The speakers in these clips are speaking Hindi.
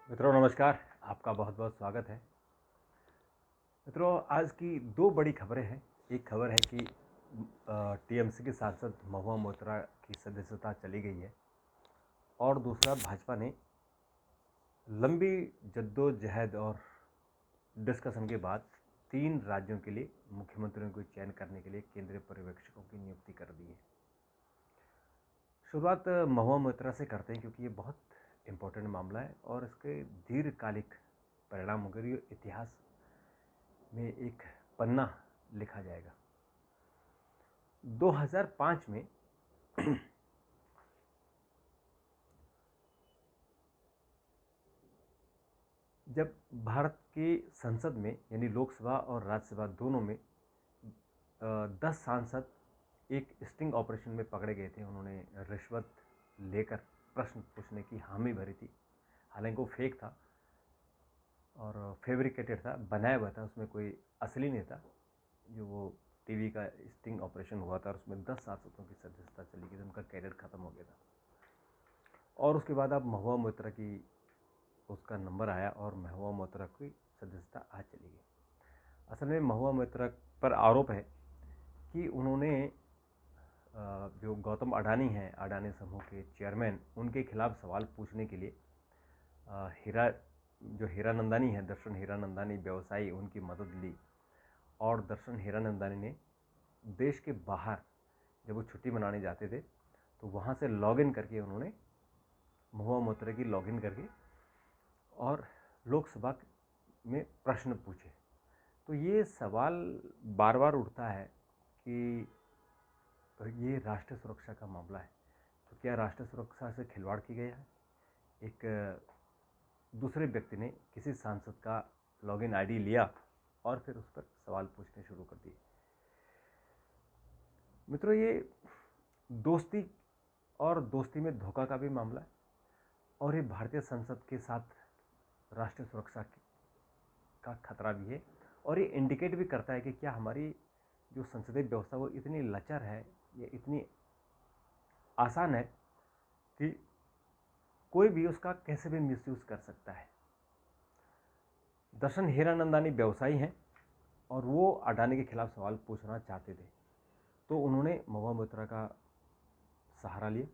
मित्रों नमस्कार। आपका बहुत बहुत स्वागत है। मित्रों, आज की दो बड़ी खबरें हैं। एक खबर है कि टीएमसी के सांसद महुआ मोइत्रा की सदस्यता चली गई है और दूसरा, भाजपा ने लंबी जद्दोजहद और डिस्कशन के बाद 3 राज्यों के लिए मुख्यमंत्रियों को चयन करने के लिए केंद्रीय पर्यवेक्षकों की नियुक्ति कर दी है। शुरुआत महुआ मोइत्रा से करते हैं क्योंकि ये बहुत इम्पोर्टेंट मामला है और इसके दीर्घकालिक परिणाम होंगे। ये इतिहास में एक पन्ना लिखा जाएगा। 2005 में जब भारत की संसद में यानी लोकसभा और राज्यसभा दोनों में 10 सांसद एक स्टिंग ऑपरेशन में पकड़े गए थे। उन्होंने रिश्वत लेकर प्रश्न पूछने की हामी भरी थी। हालांकि वो फेक था और फैब्रिकेटेड था, बनाया हुआ था, उसमें कोई असली नहीं था। जो वो टीवी का स्टिंग ऑपरेशन हुआ था और उसमें 10 सांसदों की सदस्यता चली गई थी, उनका कैरियर खत्म हो गया था। और उसके बाद अब महुआ मोइत्रा की उसका नंबर आया और महुआ मोइत्रा की सदस्यता आज चली गई। असल में महुआ मोइत्रा पर आरोप है कि उन्होंने जो गौतम अडानी हैं, अडानी समूह के चेयरमैन, उनके खिलाफ सवाल पूछने के लिए हीरानंदानी है, दर्शन हीरानंदानी व्यवसायी, उनकी मदद ली। और दर्शन हीरानंदानी ने देश के बाहर जब वो छुट्टी मनाने जाते थे तो वहाँ से लॉगिन करके उन्होंने महुआ मोइत्रा की लॉगिन करके और लोकसभा में प्रश्न पूछे। तो ये सवाल बार बार उठता है कि ये राष्ट्रीय सुरक्षा का मामला है, तो क्या राष्ट्रीय सुरक्षा से खिलवाड़ की गया है? एक दूसरे व्यक्ति ने किसी सांसद का लॉगिन आईडी लिया और फिर उस पर सवाल पूछने शुरू कर दिए। मित्रों, ये दोस्ती और दोस्ती में धोखा का भी मामला है और ये भारतीय संसद के साथ राष्ट्रीय सुरक्षा का खतरा भी है। और ये इंडिकेट भी करता है कि क्या हमारी जो संसदीय व्यवस्था वो इतनी लचर है, ये इतनी आसान है कि कोई भी उसका कैसे भी मिसयूज कर सकता है। दर्शन हीरानंदानी व्यवसायी हैं और वो अडानी के खिलाफ सवाल पूछना चाहते थे, तो उन्होंने महुआ मोइत्रा का सहारा लिया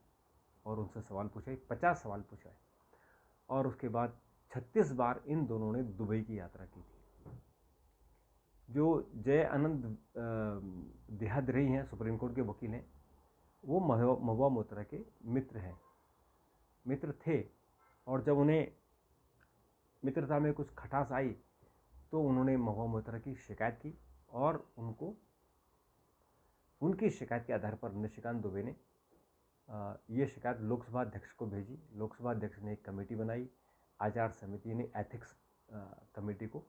और उनसे सवाल पूछे, 50 सवाल पूछा है। और उसके बाद 36 बार इन दोनों ने दुबई की यात्रा की थी। जो जय आनंद देहाद्री हैं, सुप्रीम कोर्ट के वकील हैं, वो महुआ मोइत्रा के मित्र थे। और जब उन्हें मित्रता में कुछ खटास आई तो उन्होंने महुआ मोइत्रा की शिकायत की और उनकी शिकायत के आधार पर निशिकांत दुबे ने ये शिकायत लोकसभा अध्यक्ष को भेजी। लोकसभा अध्यक्ष ने एक कमेटी बनाई, आचार समिति ने एथिक्स कमेटी को,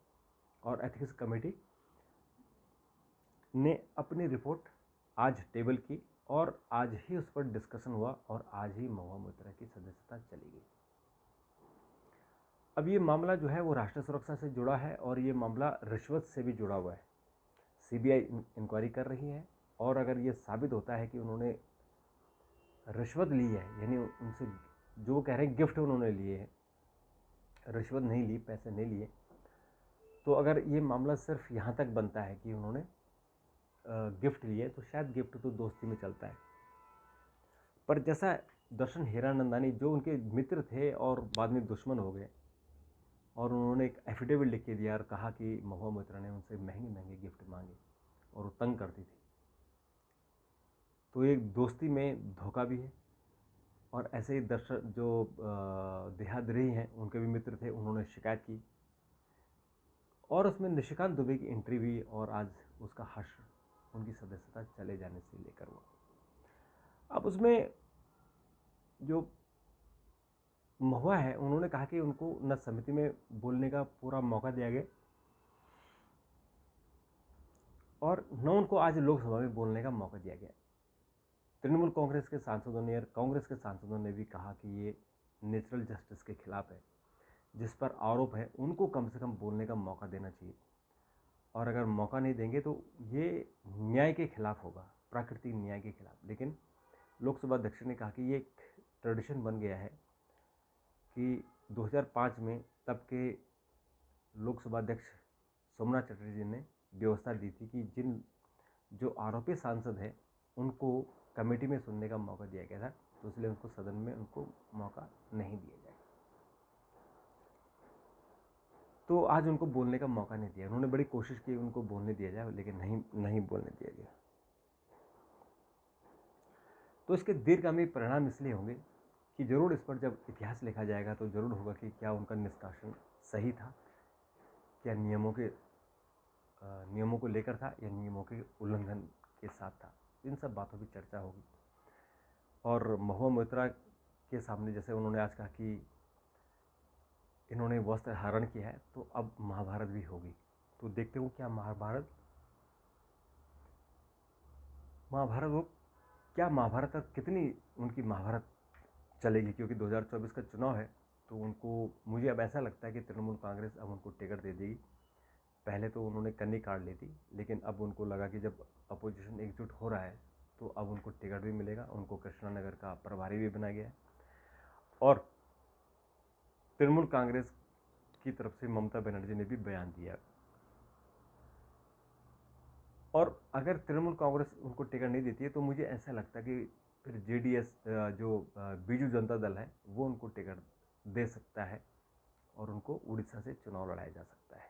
और एथिक्स कमेटी ने अपनी रिपोर्ट आज टेबल की और आज ही उस पर डिस्कशन हुआ और आज ही महुआ मोइत्रा की सदस्यता चली गई। अब ये मामला जो है वो राष्ट्रीय सुरक्षा से जुड़ा है और ये मामला रिश्वत से भी जुड़ा हुआ है। सीबीआई इंक्वायरी कर रही है और अगर ये साबित होता है कि उन्होंने रिश्वत ली है, यानी उनसे जो कह रहे हैं गिफ्ट उन्होंने लिए हैं, रिश्वत नहीं ली, पैसे नहीं लिए, तो अगर ये मामला सिर्फ यहाँ तक बनता है कि उन्होंने गिफ्ट लिए, तो शायद गिफ्ट तो दोस्ती में चलता है। पर जैसा दर्शन हीरानंदानी जो उनके मित्र थे और बाद में दुश्मन हो गए, और उन्होंने एक एफिडेविट लिख के दिया और कहा कि महुआ मोइत्रा ने उनसे महंगे महंगे गिफ्ट मांगे और वो तंग करती थी, तो एक दोस्ती में धोखा भी है। और ऐसे ही दर्शक जो देहाद्री हैं, उनके भी मित्र थे, उन्होंने शिकायत की और उसमें निशिकांत दुबे की एंट्री हुई और आज उसका हश्र उनकी सदस्यता चले जाने से लेकर हुआ। अब उसमें जो महुआ है, उन्होंने कहा कि उनको न समिति में बोलने का पूरा मौका दिया गया और न उनको आज लोकसभा में बोलने का मौका दिया गया। तृणमूल कांग्रेस के सांसदों ने और कांग्रेस के सांसदों ने भी कहा कि ये नेचुरल जस्टिस के खिलाफ है। जिस पर आरोप है उनको कम से कम बोलने का मौका देना चाहिए, और अगर मौका नहीं देंगे तो ये न्याय के खिलाफ होगा, प्राकृतिक न्याय के खिलाफ। लेकिन लोकसभा अध्यक्ष ने कहा कि ये एक ट्रेडिशन बन गया है कि 2005 में तब के लोकसभा अध्यक्ष सोमनाथ चटर्जी ने व्यवस्था दी थी कि जो आरोपी सांसद हैं उनको कमेटी में सुनने का मौका दिया गया था, तो इसलिए उनको सदन में उनको मौका नहीं दिया जाएगा। तो आज उनको बोलने का मौका नहीं दिया। उन्होंने बड़ी कोशिश की उनको बोलने दिया जाए, लेकिन नहीं बोलने दिया गया। तो इसके दीर्घगामी परिणाम इसलिए होंगे कि जरूर इस पर जब इतिहास लिखा जाएगा तो जरूर होगा कि क्या उनका निष्कासन सही था, क्या नियमों को लेकर था या नियमों के उल्लंघन के साथ था। इन सब बातों की चर्चा होगी। और महुआ मोइत्रा के सामने जैसे उन्होंने आज कहा कि इन्होंने वस्त्र हरण किया है, तो अब महाभारत भी होगी। तो देखते हो क्या महाभारत वो क्या महाभारत और कितनी उनकी महाभारत चलेगी, क्योंकि 2024 का चुनाव है। तो उनको, मुझे अब ऐसा लगता है कि तृणमूल कांग्रेस अब उनको टिकट दे देगी। पहले तो उन्होंने कन्नी काट ली थी, लेकिन अब उनको लगा कि जब अपोजिशन एकजुट हो रहा है तो अब उनको टिकट भी मिलेगा। उनको कृष्णानगर का प्रभारी भी बनाया गया है। और तृणमूल कांग्रेस की तरफ से ममता बनर्जी ने भी बयान दिया। और अगर तृणमूल कांग्रेस उनको टिकट नहीं देती है तो मुझे ऐसा लगता है कि फिर जेडीएस जो बीजू जनता दल है वो उनको टिकट दे सकता है और उनको उड़ीसा से चुनाव लड़ाया जा सकता है।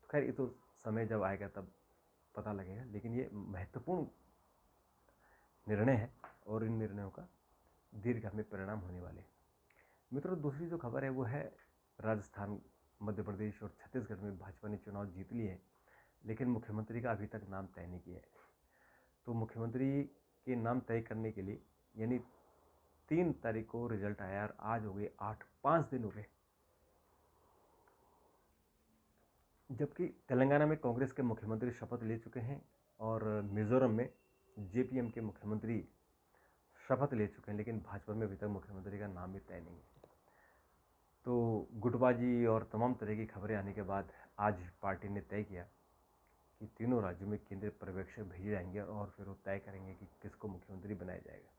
तो खैर ये तो समय जब आएगा तब पता लगेगा, लेकिन ये महत्वपूर्ण निर्णय है और इन निर्णयों का दीर्घकालिक परिणाम होने वाले। मित्रों, दूसरी जो खबर है वो है राजस्थान, मध्य प्रदेश और छत्तीसगढ़ में भाजपा ने चुनाव जीत लिए हैं, लेकिन मुख्यमंत्री का अभी तक नाम तय नहीं किया है। तो मुख्यमंत्री के नाम तय करने के लिए यानी 3 तारीख को रिजल्ट आया और आज हो गए 5 दिन हो गए। जबकि तेलंगाना में कांग्रेस के मुख्यमंत्री शपथ ले चुके हैं और मिजोरम में जेपीएम के मुख्यमंत्री शपथ ले चुके हैं, लेकिन भाजपा में अभी तक मुख्यमंत्री का नाम भी तय नहीं है। तो गुटबाजी और तमाम तरह की खबरें आने के बाद आज पार्टी ने तय किया कि तीनों राज्यों में केंद्रीय पर्यवेक्षक भेजे जाएंगे और फिर वो तय करेंगे कि किसको मुख्यमंत्री बनाया जाएगा।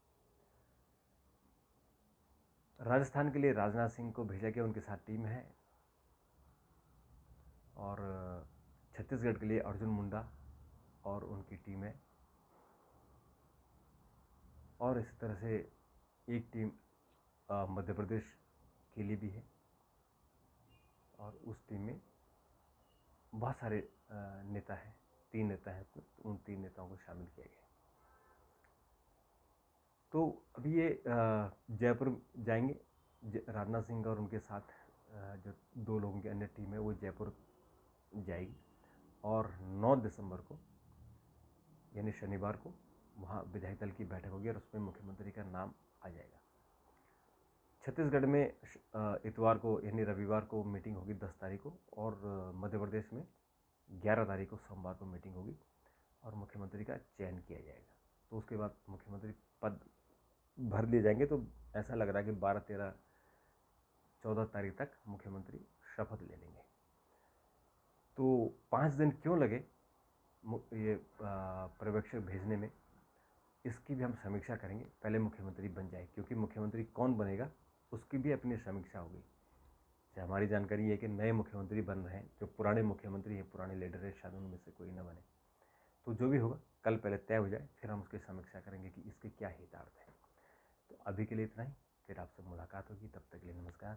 राजस्थान के लिए राजनाथ सिंह को भेजा गया, उनके साथ टीम है। और छत्तीसगढ़ के लिए अर्जुन मुंडा और उनकी टीम है। और इसी तरह से एक टीम मध्य प्रदेश के लिए भी है और उस टीम में बहुत सारे नेता हैं, 3 नेता हैं उसमें, तो उन 3 नेताओं को शामिल किया गया। तो अभी ये जयपुर जाएंगे, राजनाथ सिंह और उनके साथ जो 2 लोगों की अन्य टीम है वो जयपुर जाएगी और 9 दिसंबर को यानी शनिवार को वहाँ विधायक दल की बैठक होगी और उसमें मुख्यमंत्री का नाम आ जाएगा। छत्तीसगढ़ में इतवार को यानी रविवार को मीटिंग होगी 10 तारीख को और मध्य प्रदेश में 11 तारीख को सोमवार को मीटिंग होगी और मुख्यमंत्री का चयन किया जाएगा। तो उसके बाद मुख्यमंत्री पद भर लिए जाएंगे। तो ऐसा लग रहा है कि 12, 13, 14 तारीख तक मुख्यमंत्री शपथ ले लेंगे। तो 5 दिन क्यों लगे ये पर्यवेक्षक भेजने में, इसकी भी हम समीक्षा करेंगे। पहले मुख्यमंत्री बन जाए, क्योंकि मुख्यमंत्री कौन बनेगा उसकी भी अपनी समीक्षा होगी। हमारी जानकारी है कि नए मुख्यमंत्री बन रहे हैं, जो पुराने मुख्यमंत्री हैं, पुराने लीडर है, शायद उनमें से कोई ना बने। तो जो भी होगा कल पहले तय हो जाए, फिर हम उसकी समीक्षा करेंगे कि इसके क्या हितार्थ है। तो अभी के लिए इतना ही, फिर आपसे मुलाकात होगी। तब तक के लिए नमस्कार।